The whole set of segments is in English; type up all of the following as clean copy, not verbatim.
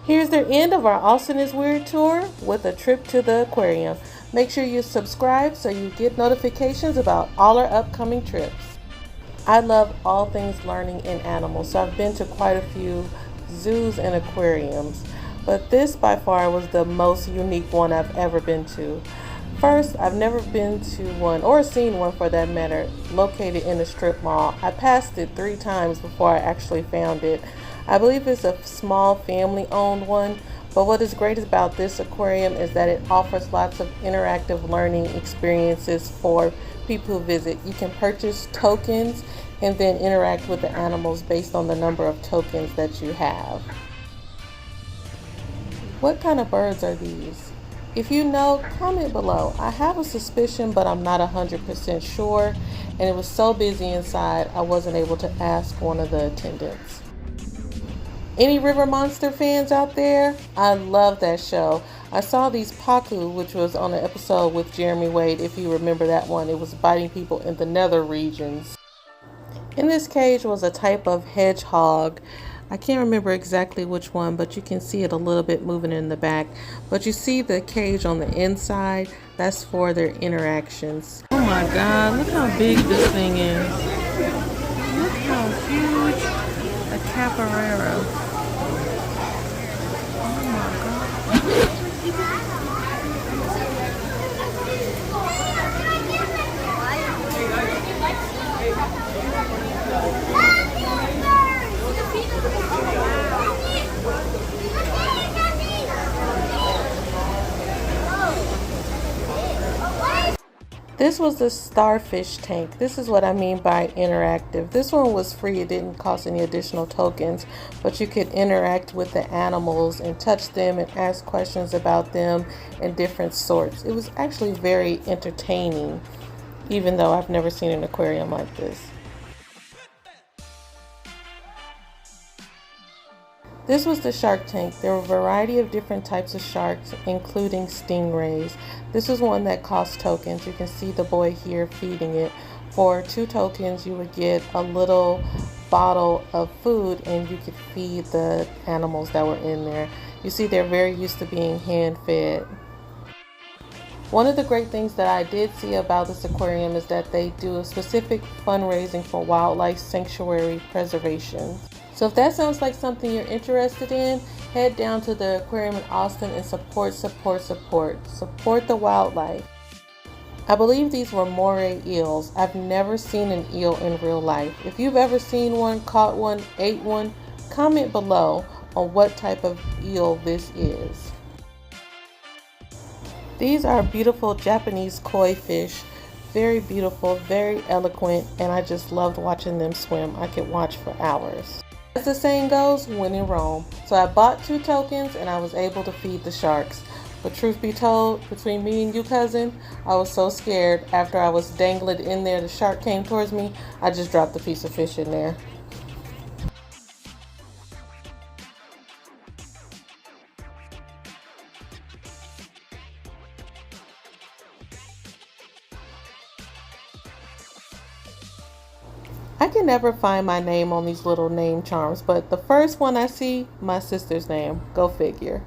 Here's the end of our Austin is Weird tour with a trip to the aquarium. Make sure you subscribe so you get notifications about all our upcoming trips. I love all things learning in animals, so I've been to quite a few zoos and aquariums, but this by far was the most unique one I've ever been to. First, I've never been to one, or seen one for that matter, located in a strip mall. I passed it 3 times before I actually found it. I believe it's a small family-owned one, but what is great about this aquarium is that it offers lots of interactive learning experiences for people who visit. You can purchase tokens and then interact with the animals based on the number of tokens that you have. What kind of birds are these? If you know, comment below. I have a suspicion, but I'm not 100% sure, and it was so busy inside I wasn't able to ask one of the attendants. Any River Monster fans out there? I love that show. I saw these Pacu, which was on an episode with Jeremy Wade, if you remember that one. It was biting people in the nether regions. In this cage was a type of hedgehog. I can't remember exactly which one, but you can see it a little bit moving in the back. But you see the cage on the inside, that's for their interactions. Oh my God, look how big this thing is. Look how huge a caparera. This was the starfish tank. This is what I mean by interactive. This one was free. It didn't cost any additional tokens, but you could interact with the animals and touch them and ask questions about them and different sorts. It was actually very entertaining, even though I've never seen an aquarium like this. This was the shark tank. There were a variety of different types of sharks, including stingrays. This was one that cost tokens. You can see the boy here feeding it. For 2 tokens, you would get a little bottle of food and you could feed the animals that were in there. You see, they're very used to being hand-fed. One of the great things that I did see about this aquarium is that they do a specific fundraising for wildlife sanctuary preservation. So if that sounds like something you're interested in, head down to the aquarium in Austin and support the wildlife. I believe these were moray eels. I've never seen an eel in real life. If you've ever seen one, caught one, ate one, comment below on what type of eel this is. These are beautiful Japanese koi fish. Very beautiful, very eloquent, and I just loved watching them swim. I could watch for hours. As the saying goes, when in Rome. So I bought 2 tokens and I was able to feed the sharks. But truth be told, between me and you, cousin, I was so scared. After I was dangling in there, the shark came towards me. I just dropped a piece of fish in there. I can never find my name on these little name charms, but the first one I see, my sister's name. Go figure.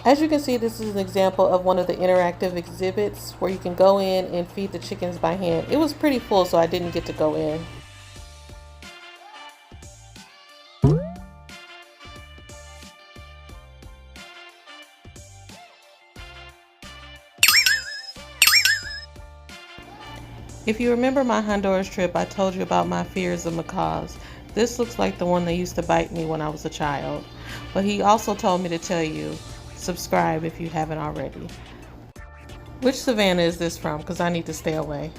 As you can see, this is an example of one of the interactive exhibits where you can go in and feed the chickens by hand. It was pretty full, so I didn't get to go in. If you remember my Honduras trip, I told you about my fears of macaws. This looks like the one that used to bite me when I was a child. But he also told me to tell you, subscribe if you haven't already. Which savanna is this from? Because I need to stay away.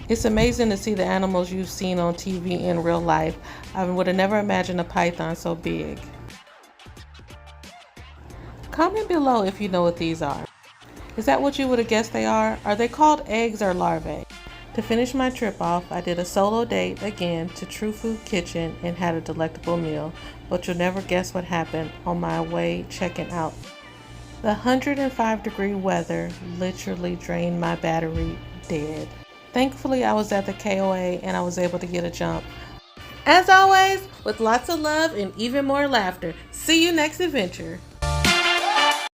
It's amazing to see the animals you've seen on TV in real life. I would have never imagined a python so big. Comment below if you know what these are. Is that what you would have guessed they are? Are they called eggs or larvae? To finish my trip off, I did a solo date again to True Food Kitchen and had a delectable meal, but you'll never guess what happened on my way checking out. The 105-degree weather literally drained my battery dead. Thankfully, I was at the KOA and I was able to get a jump. As always, with lots of love and even more laughter. See you next adventure.